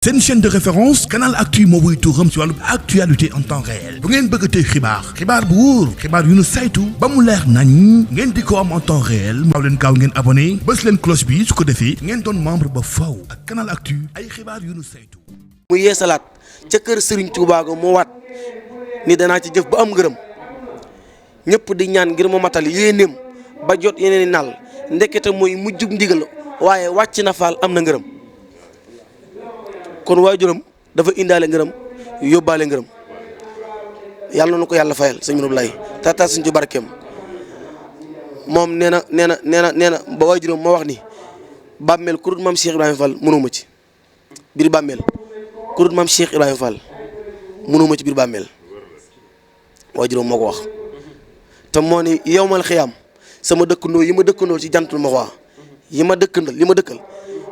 C'est une chaîne de référence Canal Actu moo wuy tuuram ci wàllu actualité en temps réel bu ngeen bëgg tey xibaar bu wóor xibaar yu nu saytu ba mu leer nañ ngeen di ko am en temps réel maaw leen gaaw ngeen abonné bës leen cloche bi su ko defee ngeen doon membre ba faw ak Canal Actu ay xibaar yu nu saytu. mu yeesalaat ca kër Serigne Touba ga mu waat ni danaa ci jëf ba am ngërëm ñëpp di ñaan ngir mu matal yéeneem ba jot yeneen i nal ndekete mooy mujjug ndigal waaye wàcc na faal am na ngërëm. kon waajuram dafa indaale ngërëm yóbbaale ngërëm yàlla na ko yàlla fayal sëñ Mourou Laye tata suñ ci barkeem moom nee na ba waajuram moo wax ni bàmmeel ku dul maam Cheikh Ibrahima Fall mënuma ci biir bàmmeel ku dul maam Cheikh Ibrahima Fall mënuma ci biir bàmmeel waajuram moo ko wax te moo ni yowmal xiyaam sama dëkkandoo yi ma dëkkandoo ci jantul ma waa yi ma dëkkal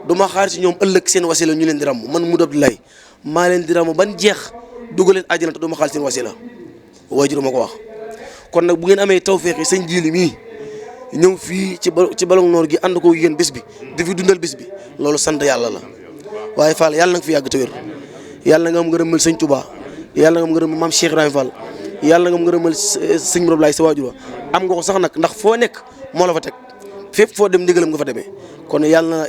du ma xaar ci ñoom ëllëg seen wasila ñu leen di ràmm man Modou Abdoulaye maa leen di ràmm ban jeex dugg leen àjjana te du ma xaar seen wasila waajur ma ko wax. kon nag bu ngeen amee tawféex yi sëñ Jili mii ñëw fii ci Ballon Nord gi ànd ko yéen bés bi di fi dundal bés bi loolu sant yàlla la waaye Fall yàlla na nga fi yàgg te wér yàlla nga am ngërëmal sëñ Touba yàlla nga am ngërëmal maam Cheikh Ibrahima Fall yàlla nga am ngërëmal sëñ Mourou Abdoulaye sa waajur am nga ko sax nag ndax foo nekk moo la fa teg fépp foo dem ndigalam nga fa demee. kon yàlla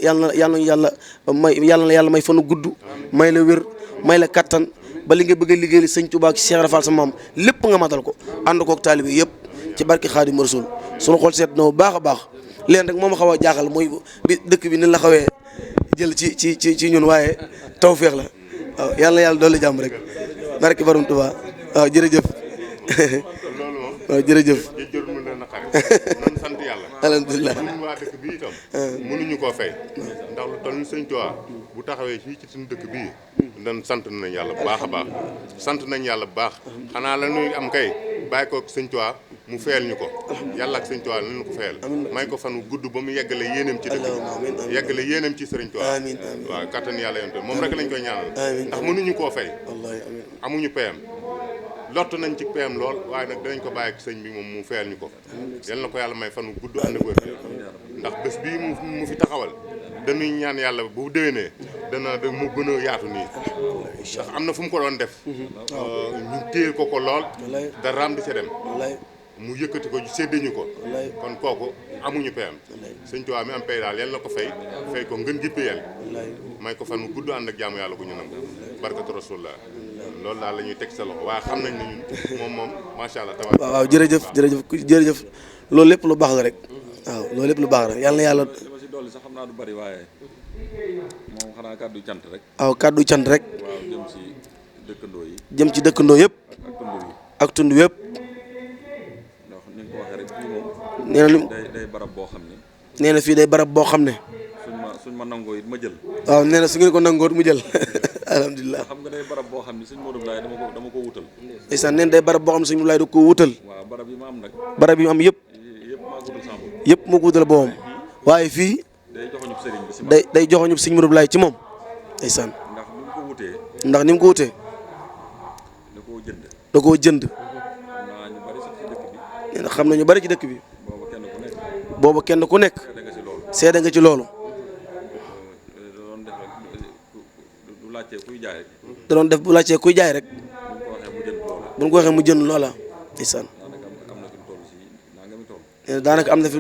may fanu gudd may la wér may la kattan ba li nga bëgg a liggéeyal sëñ Touba ak Cheikh Rafal sa maam lépp nga matal ko ànd koog taalibe yëpp ci barki Xaadimu Rasuul sunu xol seet na bu baax a baax leen rek moom a xaw a jaaxal mooy bi dëkk bi ni la xawee jël ci ñun waaye tawféex la waaw yàlla dolli jàmm rek barki Borom Touba waaw jërëjëf waaw jërëjëf. nan sant yàlla alhamdulilah ñun waa dëkk bi itam mënuñu koo fay ndax lu toll ni sëñ Tuubaa bu taxawee fii ci suñu dëkk bii dan sant nañ yàlla bu baax a baax sant nañ yàlla bu baax xanaa la ñuy am kay bàyyi ko sëñ Tuubaa mu fayal ñu ko yàlla ak sëñ Tuubaa nañu ko fayal may ko fan wu gudd ba mu yeggale yéeneem ci dëkk bi yeggale yéeneem ci sëriñ Tuubaa waaw kattan yàlla yonte moom rek lañ koy ñaanal ndax mënuñu koo fay amuñu payam lott nañ ci PM lool waaye nag danañ ko bàyyi ak sëñ bi moom mu fayal ñu ko yal na ko yàlla may fan wu gudd ànd ak wér ndax bés bii mu fi taxawal dañuy ñaan yàlla bu déwénee dana mu gën a yaatu nii ndax am na fu mu ko doon def ñu téye ko lool daraam di ca dem mu yëkkati ko séddañu ko kon kooku amuñu PM sëñ Tuubaa mi am pay daal yal na ko fay ko ngën gi payal may ko fan wu gudd ànd ak jaamu yàlla gu ñu nangu barkatu rasulullah loolu daal la ñuy teg sa loxo waaye xam nañ ne ñun moom macha allah. waaw jërëjëf loolu lépp lu baax la rek waaw loolu lépp lu baax la yàlla na yàlla. li ma si dolli sax xam naa du bari waaye moom xanaa kàddu cant rek. waaw kàddu cant rek. waaw jëm ci dëkkandoo yi. jëm ci dëkkandoo yëpp. ak tund yëpp. ndax ni nga ko waxee rek fii moom. nee na day barab boo xam ne. nee na fii day barab boo xam ne. suñ ma nangoo it ma jël. waaw nee na su ngeen ko nangoot mu jël. alhamdulilah xam nga day barab boo xam ne sëñ Modou Abdoulaye dama ko wutal. ndeysaan neen day barab boo xam ne sëñ Modou Abdoulaye da ko wutal. waaw barab yi ma am nag. barab yi ma am yëpp. yëpp maa ko wutal sama bopp. yëpp moo ko wutal boppam. waaye fii. day joxoñu sëriñ bi si man. day joxoñu sëñ Modou Abdoulaye ci moom. ndeysaan. ndax ni mu ko wutee. ndax ni mu ko wutee. da koo jënd. da koo jënd. xam naa ñu bari sax ci dëkk bi. nee na xam na ñu bari ci dëkk bi. booba kenn ku nekk. seede nga ci loolu. du laajtee kuy jaay rek. da doon def bu laajtee kuy jaay rek. bu ñu ko waxee mu jënd loola. ndeysaan. daanaka am na fi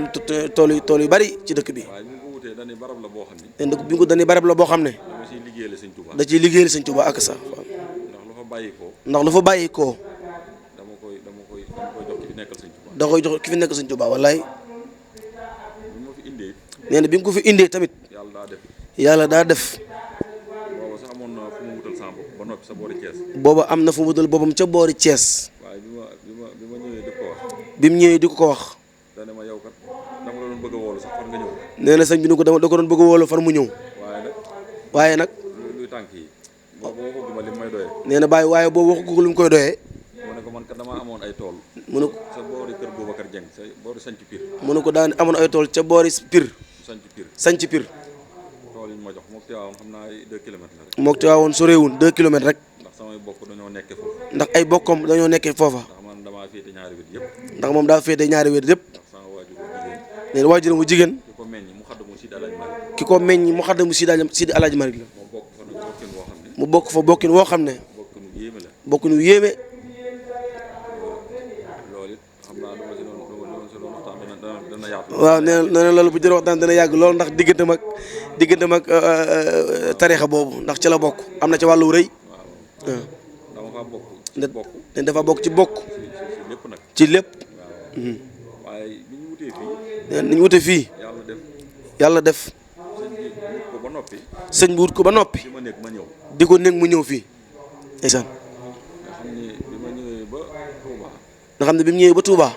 tool yu bari ci dëkk bi. waaye bi ñu ko wutee dañuy barab la boo xam ne. bi ñu ko dañuy barab la boo xam ne. dama ciy liggéeyal sëñ Touba. da ciy liggéeyal sëñ Touba ak sax. ndax lu fa bàyyi koo. dama koy jox ki fi nekkal sëñ Touba. da koy jox ki fi nekkal sëñ Touba wallaay. bi ma fi indee. nee na bi nga ko fi indee tamit. yàlla daa def. booba sax amoon na fu mu wutal sama bopp ba noppi sa boori Thiès. booba am na fu mu wutal boppam ca boori Thiès. waaye bi ma ñëwee di ko wax. bi mu ñëwee di ko wax. dana ma yow kat dama la doon bëgg a woolu sax far nga ñëw. nee na sëñ bi ni ko da ko doon bëgg a woolu far mu ñëw. waaye nag. luy tànk yi. boobu waxuguma li may doyee. nee na waaye boobu waxuguma li mu koy doyee. mu ne ko man kat damaa amoon ay tool. mu ne ko sa boori kër Boubacar Dieng sa boori Sanc Pire. mu ne ko daan amoon ay tool ca boori Pire. Sanc Pire. tool yi ñu ma jox moog Tiwaawoon xam naa ay 2 kilomètres la rek. moog Tiwaawoon soreewul 2 kilomètres rek. ndax samay bokk dañoo nekkee foofu. ndax ay bokkam dañoo nekkee foofa. ndax man damaa féete ñaari wet yëpp. ndax moom daa féete ñaari wet yëpp. ndax sama waajur bu jigéen. nee na waajuram bu jigéen. ki ko meññ mu xaddamu Sidi Alaaji Malik. ki ko meññ mu xaddamu Sidi Alaaji Malik la. moo bokk fa nag bokkin boo xam ne. mu bokk fa bokkin woo xam ne bokk nu yéeme la. bokk nu yéeme. loolu it xam naa dama si doon waxtaan dana yaatu. waaw nee na loolu bu jëlee waxtaan dana yàgg lool ndax digganteem ak tariixa boobu ndax ci la bokk am na ci wàllu rëy. waaw dama faa bokk. bokk ne dafa bokk ci bokk. ci lépp nag. ci lépp. waaye bi ñu wutee fii. nee na ñu wute fii. yàlla def. sëñ bi wut ko ba noppi. di ma nekk ma ñëw. di ko nekk mu ñëw fii. ndeysaan. nga xam ne bi ma ñëwee ba Touba. nga xam ne bi mu ñëwee ba Touba. man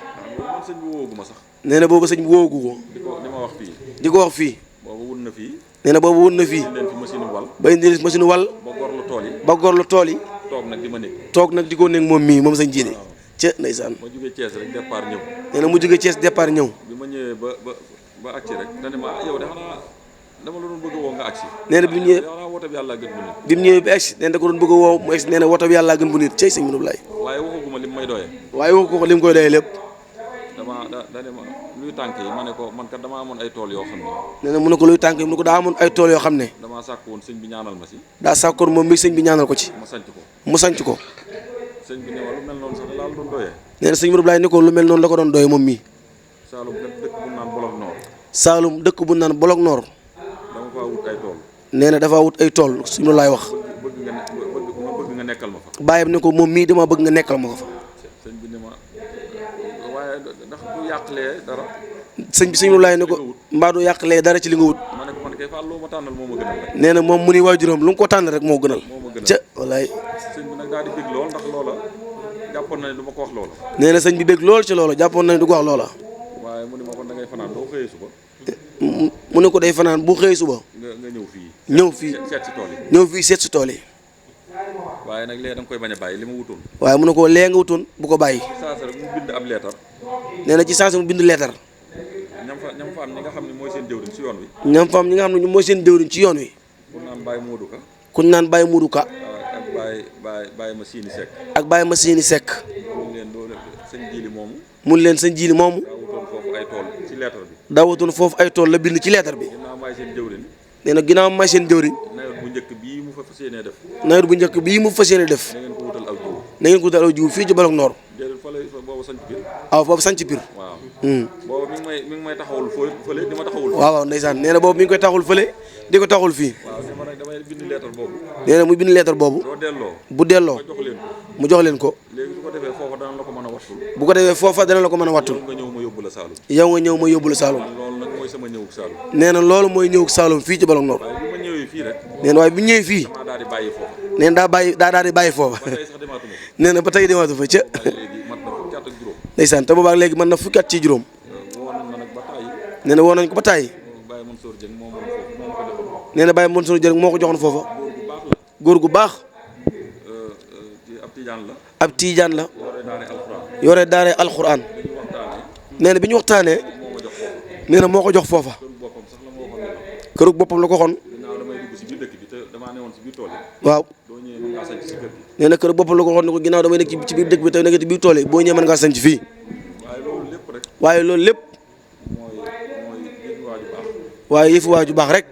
sëñ bi woogu ma sax. nee na boobu sëñ bi woogu ko. di ma wax fii. di ko wax fii. boobu wut na fii. nee na boobu wut na fii. leen fi machine wal. ba indi machine wal. ba gorlu tool yi. ba gorlu tool yi. toog nag di ma nekk. toog nag di ko nekk moom mii moom sëñ Jili. ca ndeysaan. ma jógee Thiès rek départ ñëw. nee na mu jógee Thiès départ ñëw. bi ma ñëwee ba agsi rek dane ma yow de xanaa dama la doon bëgg a woo nga agsi. nee na bi mu ñëwee xanaa woote bi yàlla gën bu nit. bi mu ñëwee ba agsi nee na da ko doon bëgg a woo mu agsi nee na woto bi yàlla gën bu nit cey sëñ Modou Ablaye. waaye waxaguma li mu may doyee. waaye waxu ko li mu koy doyee lépp. dane ma luy tànk yi ma ne ko man kat damaa amoon ay tool yoo xam ne. nee na mu ne ko luy tànk yi mu ne ko daa amoon ay tool yoo xam ne. damaa sàkk woon sëñ bi ñaanal ma si. daa sàkkoon moom mi sëñ bi ñaanal ko ci. ma sanc ko. mu sanc ko. sëñ bi ne ma lu mel noonu sax laa la doon doyee. nee na sëñ Modou Ablaye ne ko lu mel noonu la ko doon doyee moom mii. Saalum dëkk bu naan Bolok Noor. Saalum dëkk bu naan Bolok Noor. dama faa wut ay tool. nee na dafa wut ay tool sëñ Modou Ablaye wax. bëgg nga nekkal ma fa. bàyyam ne ko moom mii dama bëgg nga nekkal ma ko fa. sëñ bi ne ma waaye ndax du yàqlee dara. sëñ Modou Ablaye ne ko mbaa du yàqlee dara ci li nga wut. ma ne ko man kay Fall loo ma tànnal moo ma gënal rek. nee na moom mu ni waajuram lu mu ko tànn rek moo gënal. moo ma gënal ca wallaay. sëñ bi nag daal di bëgg lool ndax loola jàppoon na ne du ma ko wax loola. nee na sëñ bi bëgg lool ci loola jàppoon na ne du ko wax loola. waaye mu ne ma kon da ngay fanaan doo xëyee suba. mu ne ko day fanaan bu xëyee suba. nga ñëw fii. ñëw fii seet si tool yi. ñëw fii seet si tool yi. waaye nag léegi da nga koy bañ a bàyyi li ma wutoon. waaye mu ne ko lee nga wutoon bu ko bàyyi. saa rek mu bind ab leetar. nee na ci saa mu bind leetar. ñam fa am ñi nga xam ne mooy seen jëwriñ ci yoon wi. ñam fa am ñi nga xam ne mooy seen jëwriñ ci yoon wi. ku naan Baye Modou Ka. ku naan Baye Modou Ka. ak Baye ma Siini Seck. ak Baye ma Siini Seck. mu leen doole sëñ Jili moomu. mun leen sëñ Jili moomu. daa wutoon foofu ay tool ci leetar bi. daa wutoon foofu ay tool la bind ci leetar bi. ginnaaw maay seen jëwriñ. nee na ginnaaw may seen jëwriñ. nawet bu njëkk bii mu fa fas yéenee def. nawet bu njëkk bii mu fas yéene def. na ngeen ko wutal aw jiw. na ngeen ko wutal aw jiw fii ci Bolok Noor. déedéet fa lay boobu sanc Pire. waaw boobu sanc Pire. waaw. boobu mi ngi may taxawul fële di ma taxawul. waaw waaw ndeysaan nee na boobu mi ngi koy taxawul fële di ko taxawul fii. waaw dama nag damay bind leetar boobu. nee na muy bind leetar boobu. doo delloo. bu delloo ma jox leen ko. mu jox leen ko. léegi su ko defee foofa dana la ko mën a wattul. bu ko defee foofa dana la ko mën a wattul. nga ñëw ma yóbbu la Saalum. yow nga ñëw ma yóbbu la Saalum. loolu nag mooy sama ñëwug Saalum. nee na loolu mooy ñëwug Saalum fii ci Bolok Noor. waaye bi ma ñëwee fii rek. nee na waaye bi ñëwee fii. damaa daal di bàyyi foofa. nee na daa daal di bàyyi foofa. ba tey sax demaatuma ko. nee na ba tey demaatu fa ca. léegi mat na fukki at ak juróom. ndeysaan te boobaag léegi mën na fukki at ci juróom. woo nañ ma nag ba tàyyi. nee na woo nañ ko ba tàyyi. Baye Mansour Dieng moo moom foofu moo ma ko defoon. nee na Baye Mansour Dieng moo ko joxoon foofa. góor gu baax la. góor gu baax. ab tijaan la. ab tiijaan la. yore daare alxuraan. yore daare alxuraan. dañuy waxtaanee. nee na bi ñu waxtaanee. moo ma jox foofu. nee na moo ko jox foofa. kër boppam sax la ma waxoon ne la. kërug boppam la ko waxoon. ginnaaw damay dugg si biir dëkk bi te damaa newoon si biir tool yi. waaw. doo ñëwee mën ngaa sañ si kër gi. nee na kërug boppam la ko waxoon ne ko ginnaaw damay nekk ci biir dëkk bi te nekk ci biir tool yi boo ñëwee mën ngaa sanc fii. waaye loolu lépp rek. waaye loolu lépp. mooy yëg waaju baax. waaye yëfu waaju baax rek.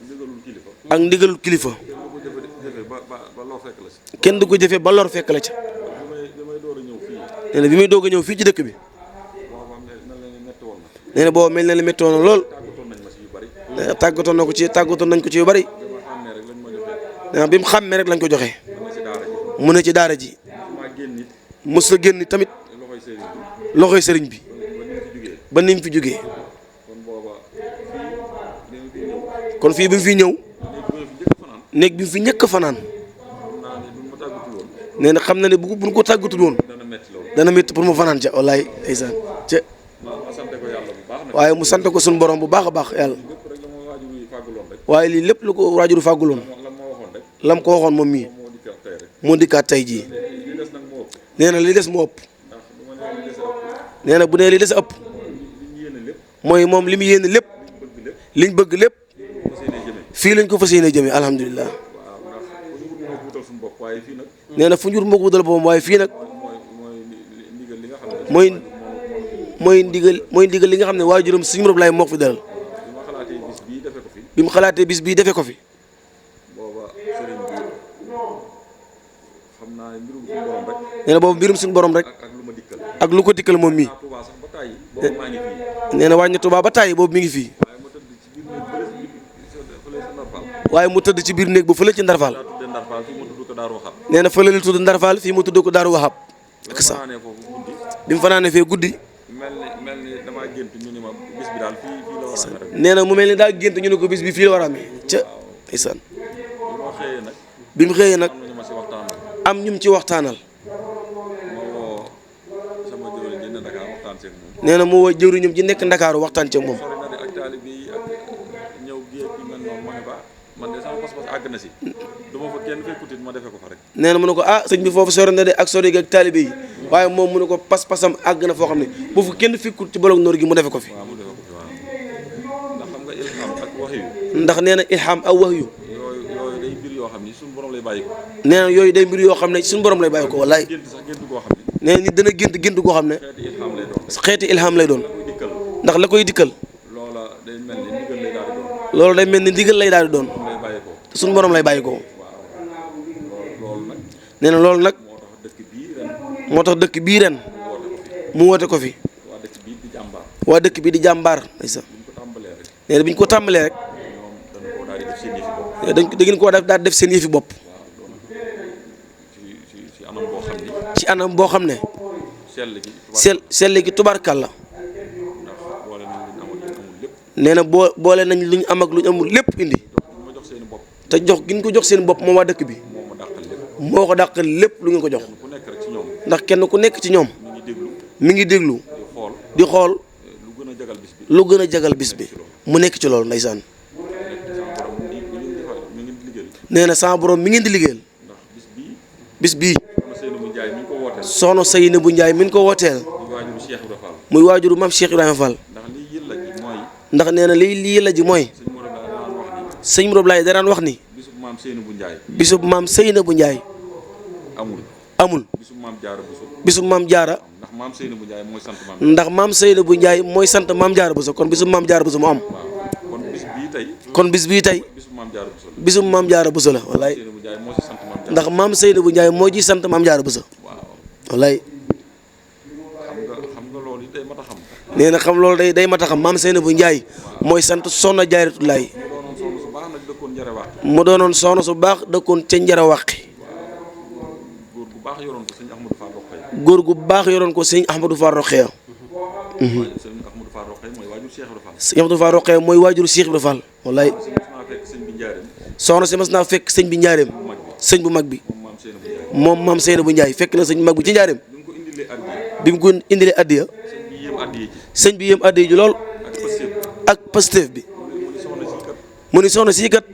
ndigalul kilifa. ak ndigalul kilifa. kenn du ko jëfe ba lor fekk la si. kenn du ko jëfee ba lor fekk la ca. bi may door a ñëw fii. nee na bi muy doog a ñëw fii ci dëkk bi. booba mel na leen metti woon na. nee na boobu mel na li métti woon na lool. tàggatoon nañ ma si yu bari. nee na tàggatoon nañ ko ci yu bari. bi ma xàmmee rek lañ ma joxee. nee na bi mu xàmmee rek lañ ko joxee. dama si daara ji. mu ne ci daara ji. maa génn nit. mos la génn tamit loxoy sëriñ bi. loxoy sëriñ bi. ba ni mu fi jugee. ba ni mu fi jógee. kon booba fii bi mu fi ñëw. kon fii bi mu fi ñëw. néeg bi ma fi njëkk a fanaan. néeg bi mu fi ñëkk fanaan. xam naa ne bu ma tàggatul woon. nee na xam na ne bu ko tàggatul woon. dana metti loolu. dana métti pour mu fanaan ca wallaay ndeysaan ca. ma sante ko yàlla bu baax nag. waaye mu sant ko suñu borom bu baax a baax yàlla. lépp rek la ma waajur yi fàgguloon rek. waaye lii lépp lu ko waajuru fàgguloon. la ma waxoon rek. lam ko waxoon moom mii. moo dikkaat tey rek. moo dikkaat tey jii. li des nag moo ëpp. nee na li des moo ëpp. ndax bu ma nee li des ëpp. nee na bu nee li des ëpp. li ñu yéene lépp. mooy moom li mu yéene lépp. bëgg lépp. liñ bëgg lépp. fas yéene jëmee. fii lañ ko fas yéene jëmee alhamdulilah. waaw ndax bu ñu wut moo wutal suñu bopp waaye fii nag. nee na fu njur moo ko wutal boppam waaye fii nag. mooy ndigal li nga xam ne. mooy ndigal li nga xam ne waajuram Sëñ Modou Ablaye moo ko fi dalal. bi ma xalaatee bis bii defee ko fi. bi mu xalaatee bis bii defee ko fi. booba sëriñ bi xam naa ne mbirum suñu borom rek. nee na boobu mbirum suñu borom rek. ak lu ma dikkal. ak lu ko dikkal moom mii. Touba sax ba tàyyi boobu maa ngi fii. nee na wàññi Touba ba tàyyi boobu mi ngi fii. waaye mu tëdd ci biir néeg fële sa Ndar Fall. waaye mu tëdd ci biir néeg ba fële ci Ndar Fall. daa tuddee Ndar Fall fii mu tudd ko Daaru Waxab. nee na fële la tudd Ndar Fall fii mu tudd ko Daaru Waxab. ak sa bi mu fanaanee fee guddi. mel ni damaa gént ñu ni ma bis bi daal fii la war a amee rek. nee na mu mel ni daa gént ñu ne ko bis bi fii la war a amee ca ndeysaan. bi mu xëyee nag am ñu mu ci waxtaanal. nee na mu woo jëwriñam ji nekk Ndakaaru waxtaan ci moom. nee na mu ne ko sëñ bi foofu sori na de ak sori gi ak taalibe yi waaye moom mu ne ko pas-pasam àgg na foo xam ne bu fu kenn fekkut ci bolog noor gi mu defe ko fi. ndax nee na ilham ak wahyu. yooyu day mbir yoo xam ni suñu borom lay bàyyi ko. nee na yooyu day mbir yoo xam ne suñu borom lay bàyyi ko wallaay. nee na nit dana gént goo xam ne xeeti ilham lay doon ndax la koy dikkal loolu day mel ni ndigal lay daal di doon te suñu borom lay bàyyi ko. nee na loolu nag moo tax dëkk bii ren mu woote ko fi waa dëkk bii di jàmbaar ndeysaan. nee na bi ñu ko tàmbalee rek da ngeen koo daal def seen yëfi bopp ci anam boo xam ne sell gi tubaarkàlla. nee na boole nañ lu ñu am ak lu ñu amul lépp indi te jox gi ñu ko jox seen bopp moom waa dëkk bi moo ko dàqal lépp lu ngeen ko jox ndax kenn ku nekk ci ñoom mi ngi déglu di xool lu gën a jagal bis bi mu nekk ci loolu ndeysaan. nee na sama borom mi ngeen di liggéeyal bis bii soxna Seynabou Ndiaye mi ngi ko wooteel muy waajuru maam Cheikh Ibrahima Fall. ndax nee na lii la ji mooy sëñ Mourou Ablaye daraan wax ni bisub maam Seynabou Ndiaye amul bisub maam Jaara ndax maam Seynabou Ndiaye mooy sant maam Jaara Bousso kon bisub maam Jaara Bousso mu am kon bis bii tey bisub maam Jaara Bousso la wallaay ndax maam Seynabou Ndiaye moo ji sant maam Jaara Bousso wallaay. nee na xam loolu day mat a xam maam Seynabou Ndiaye mooy sant soxna Jaaratulaay mu doonoon soxna su baax dëkkoon ca Njara Wàqi góor gu baax yoroon ko sëñ Ahmadou Fall Roqeya. sëñ Ahmadou Fall Roqeya mooy waajuru Cheikh Ibra Fall wallaay. soxna si mas naa fekk sëñ bi njaareem sëñ bu mag bi moom maam Seynabou Ndiaye fekk na sëñ bu mag bi ci njaareem bi mu ko indilee addiya sëñ bi yéem addiya ji lool ak Pastef bi mu ni soxna sii kat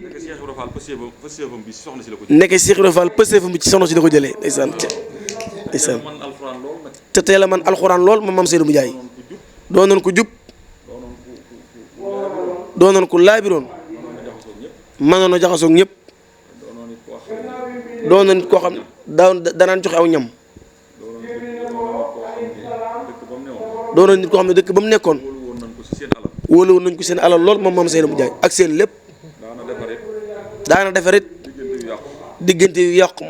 nekk Cheikh Ibra Fall Pastefam bi ci soxna si la ko jëlee ndeysaan ndeysaan te teel a man alxuraan lool moom maam Seynabou Ndiaye doonoon ko jub doonoon ko laabiroon mënoon a jaxasoo ak ñëpp doonoon nit koo xam danaan joxe aw ñam doonoon nit koo xam ne dëkk ba mu nekkoon wóolu woon nañ ko seen alal lool moom maam Seynabou Ndiaye ak seen lépp daana defarit diggante yu yàqu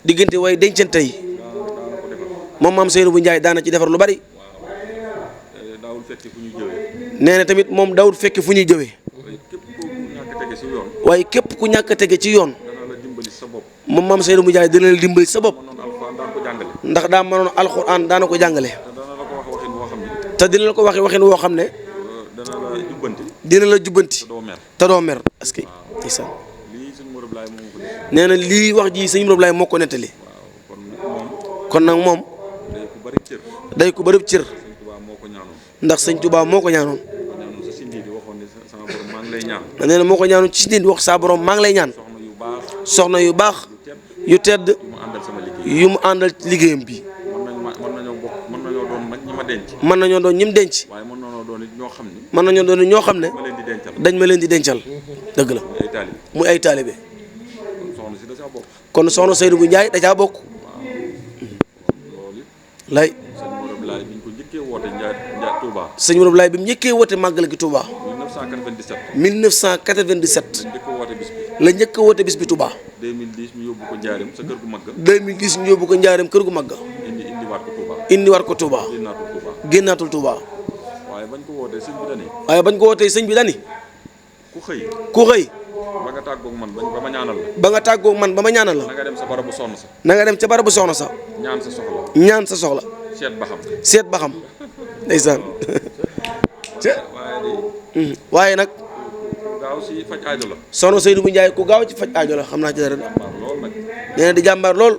diggante way dencante yi moom maam Seynabou Ndiaye daana ci defar lu bari. nee na tamit moom daawul fekke fu ñuy jëwee waaye képp ku ñàkk a tege ci yoon moom maam Seynabou Ndiaye dina la dimbali sa bopp ndax daa mënoon alxuraan daana ko jàngale te dina la ko waxee waxin woo xam ne dina la jubbanti te doo mer est-ce que ndeysaan nee na lii wax ji sëñ Mourou Ablaye moo ko nettali kon nag moom day ko bari cër ndax sëñ Touba moo ko ñaanoon nee na moo ko ñaanoon ci nit wax saa borom maa ngi lay ñaan soxna yu baax yu tedd yu mu àndal liggéeyam bi mën nañoo doon ñi mu denc mën nañoo doon ñoo xam ne dañ ma leen di dencal dëgg la muy ay taalibe kon soxna Seynabou Ndiaye da caa bokk lay sëñ Mourou Ablaye bi mu njëkkee woote màggal gi Touba 1997 la njëkk a woote bis bi Touba. 2010 ñu yóbbu ko Njaareem sa kër gu mag ga. 2010 ñu yóbbu ko Njaareem kër gu mag ga. indiwaat ko Touba. indiwaat ko Touba. génnaatul Touba. waaye bañ ko wootee sëñ bi dani. ku xëy. ba nga tàggoog man ba ma ñaanal la. ba ma ñaanal la. na nga dem sa barabu soxna sa. ñaan sa soxla. seet ba xam. ndeysaan. waaye nag. gaaw si faj aajo la. soxna Seydou bu Ndiaye ku gaaw ci faj aajo la xam naa ci dara. nee na di jàmbaar lool.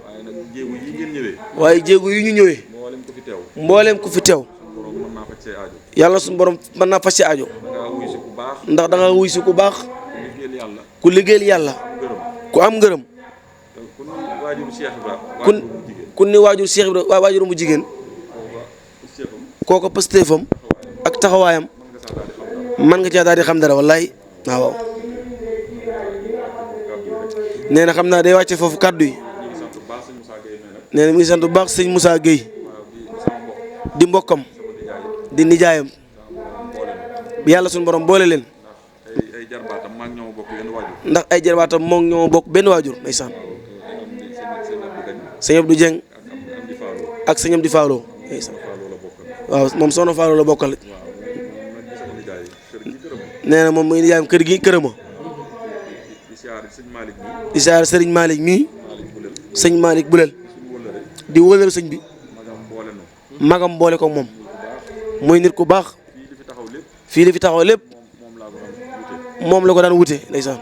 waaye jéego yi ñu ñëwee. mbooleem ku fi teew. yàlla suñu borom mën naa faj si aajo. ndax da nga wuy si ku baax. ku liggéeyal yàlla. ku am ngërëm. ku ni waajur Cheikh Ibra waajur mu jigéen. kooko pëstéefam ak taxawaayam man nga caa daal di xam dara wallaay waaw. nee na xam naa day wàcce foofu kàddu yi. nee na mi ngi sant bu baax sëñ Moussa Gueye di mbokkam di nijaayam yàlla suñu borom boole leen. ndax ay jarbaatam moo ñoo bokk benn waajur ndeysaan. sëñ Abdou Dieng ak sëñ Amdi Fallo ndeysaan. waaw moom soxna Fallo la bokkal. nee na moom muy nijaayam kër gi kërama. di siyaar sëriñ Malick mii sëñ Malick Bulel di wëlal sëñ bi magam boole ko moom muy nit ku baax. fii li fi taxaw lépp moom la ko daan wute ndeysaan.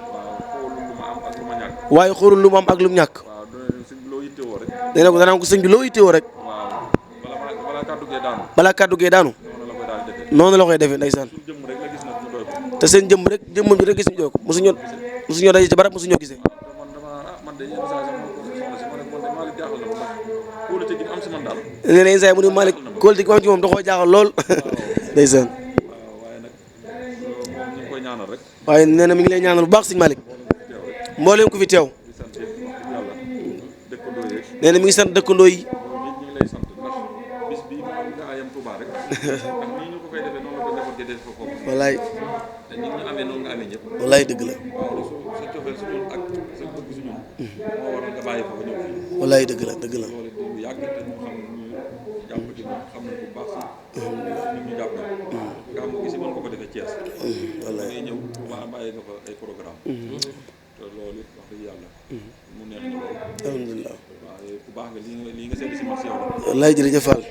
waaye xoolul lu mu am ak lu mu ñàkk. nee na ko danaan ko sëñ bi loo yittewoo rek. balaa kàddu gee daanu. noonu la koy defee ndeysaan. te seen jëmm bi rek gis ñu ko mosuñoo daje ci barab mosuñoo gisee. nee na yenn saa yi mu ne Malick kóolute gi am ci moom da koo jaaxal lool ndeysaan. waaye nee na mi ngi lay ñaanal bu baax sëñ Malick mbooleem ku fi teew. nee na mi ngi sant dëkkandoo yi. wallaay. wallaay dëgg la. wallaay dëgg la dëgg la. alhamdulilah. wallaay jërëjëf Fall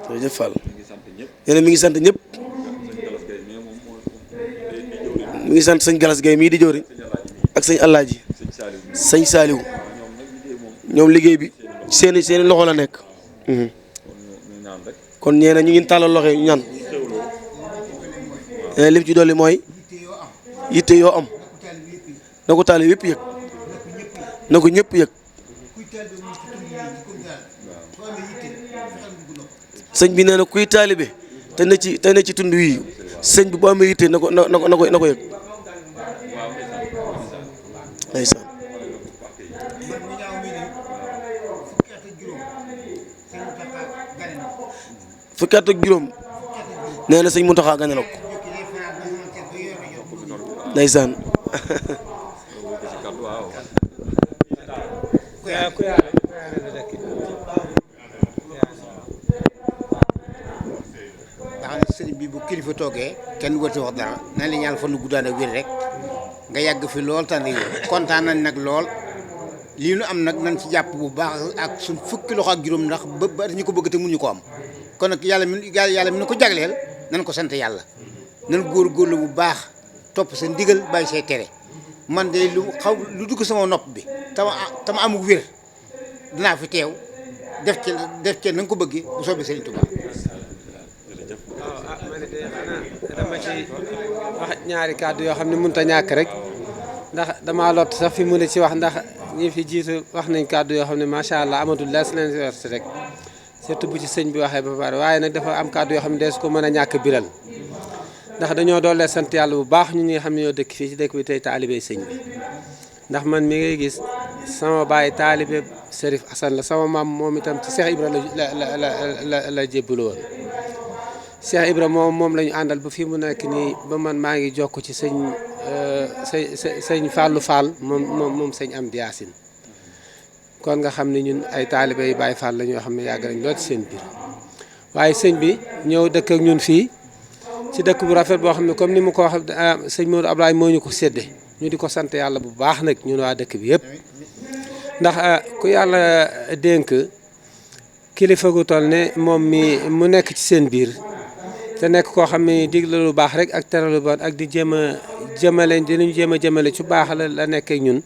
jërëjëf Fall. nee na mi ngi sant ñëpp. mi ngi sant sëñ Galas Gueye mii di jëwriñ ak sëñ Alaaji sëñ Saaliwu ñoom liggéey bi seeni loxo la nekk. kon ñee na ñu ngi tàllal loxo yi ñaan. nee na lim ci dolli mooy yitte yoo am na ko taalibe yëpp yëg na ko ñëpp yëg. sëñ bi nee na kuy taalibe te ne ci tund wii sëñ bi bu amee yitte na ko yëg. ndeysaan. fukki at ak juróom nee na sëñ Muntaxa gane na ko ndeysaan. sëriñ bi bu kilifa toogee kenn wërti wax dara nañ la ñaan fan nu guddaan ak wér rek nga yàgg fi lool tànn yi kontaan nañ nag lool lii nu am nag nañ ci jàpp bu baax ak suñ fukki loxo ak juróom ndax ba ñu ko bëgg te mënuñu ko am kon nag yàlla mi nu ko jagleel nañ ko sant yàlla nañ góorgóorlu bu baax topp sa ndigal bàyyi say tere man de lu dugg sama nopp bi tama amul wér dinaa fi teew def ci na nga ko bëggee bu soobee Sëriñ Tuubaa. dama ci wax ñaari kàddu yoo xam ne mënut a ñàkk rek ndax damaa lot sax fi mu ne ci wax ndax ñi fi jiitu wax nañ kàddu yoo xam ne macha allah amatul lees leen si rek surtout bu ci sëñ bi waxee ba pare waaye nag dafa am kàddu yoo xam ne dees ko mën a ñàkk biral ndax dañoo doolee sant yàlla bu baax ñu nga xam ne ñoo dëkk fii ci dëkk bi tey taalibe sëñ bi ndax man mi ngay gis sama baay taalibe Serif Assane la sama maam moom itam ci Cheikh Ibra la jébbalu woon Cheikh Ibra moom la ñu àndal ba fii mu nekk nii ba man maa ngi jokk ci sëñ sëñ Fallou Fall moom sëñ Amdi Yaasin kon nga xam ne ñun ay taalibe yu Baay Fall la ñoo xam ne yàgg nañ lool ci seen biir waaye sëñ bi ñëw dëkk ak ñun fii ci dëkk bu rafet boo xam ne comme ni mu ko wax sëñ Modou Ablaye moo ñu ko sédde ñu di ko sant yàlla bu baax nag ñun waa dëkk bi yëpp ndax ku yàlla dénk kilifa gu toll ne moom mi mu nekk ci seen biir te nekk koo xam ne digle lu baax rek ak tere lu bon ak di jéem a jëmale dinañu jéem a jëmale ci baax la nekk ak ñun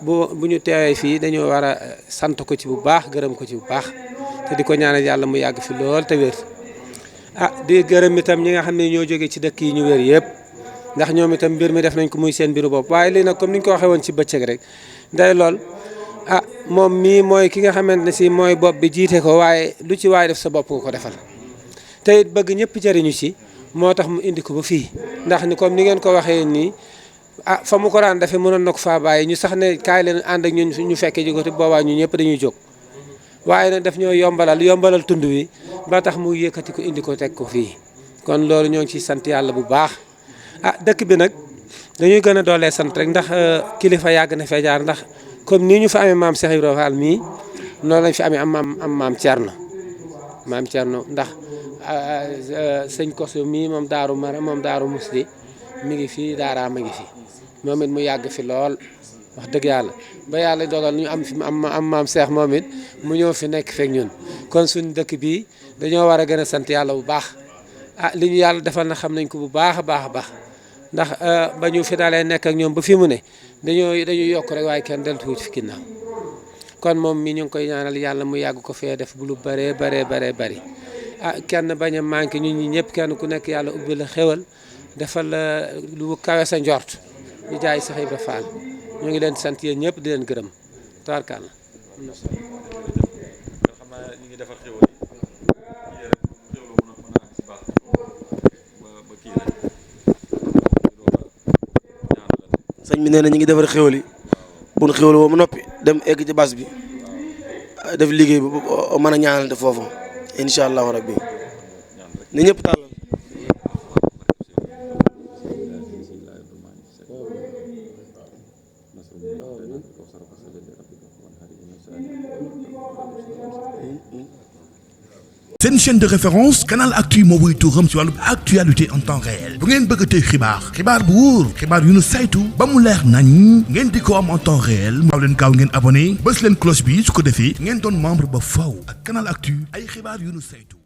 bu ñu teewee fii dañoo war a sant ko ci bu baax gërëm ko ci bu baax te di ko ñaanal yàlla mu yàgg fi lool te wér di gërëm itam ñi nga xam ne ñoo jógee ci dëkk yi ñu wér yëpp ndax ñoom itam mbir mi def nañ ko muy seen mbiru bopp waaye lii nag comme ni ñu ko waxee woon ci bëccëg rek day lool moom mii mooy ki nga xamante ne si mooy bopp bi jiite ko waaye lu ci waay def sa bopp nga ko defal te it bëgg ñëpp jëriñu ci moo tax mu indi ko ba fii ndax ni comme ni ngeen ko waxee nii fa mu ko daan defee mënoon na ko faa bàyyi ñu sax ne kaay leen ànd ak ñun ñu fekkee ji ko te boobaa ñu ñëpp dañuy jóg waaye nag daf ñoo yombalal tund wi ba tax mu yëkkati ko indi ko teg ko fii kon loolu ñoo ngi ciy sant yàlla bu baax dëkk bi nag dañuy gën a doolee sant rek ndax kilifa yàgg na fee jaar ndax comme nii ñu fa amee maam Cheikh Ibrahima Fall mii noonu lañ fi amee am maam Thierno ndax sëñ Koso mii moom daaru Musli mi ngi fii daara ma ngi fi moom it mu yàgg fi lool wax dëgg yàlla ba yàlla dogal ñu am fi am maam Cheikh moom it mu ñëw fi nekk fekk ñun kon suñu dëkk bii dañoo war a gën a sant yàlla bu baax li ñu yàlla defal na xam nañ ko bu baax a baax ndax ba ñu fi dalee nekk ak ñoom ba fi mu ne dañuy yokk rek waaye kenn deltu ci fi ginnaaw kon moom mi ñu ngi koy ñaanal yàlla mu yàgg ko fee def bu lu bëree bëri kenn bañ a manqué ñun ñi ñëpp kenn ku nekk yàlla ubbi la xéwal defal la lu kawe sa njort ñu jaay Cheikh Ibra Fall ñu ngi leen sant yéen ñëpp di leen gërëm tabarkàlla. xam naa ñu ngi defar xéwal yi rek xéwal mën a si baax ba kii rek sëñ bi nee na ñu ngi defar xéwal yi bu nu xéwal woo mu noppi dem egg ci bas bi def liggéey bi mën a ñaanal foofu incha allahu rabbi ni ñëpp tàllal seen chaîne de référence Canal Actu moo wuy tuuram ci wàllu actualité en temps réel bu ngeen bëgg a tey xibaar bu wóor xibaar yu nu saytu ba mu leer nañ ngeen di ko am en temps réel maaw leen gaaw ngeen abonné bës leen cloche bi su ko defee ngeen doon membre ba faw ak Canal Actu ay xibaar yu nu saytu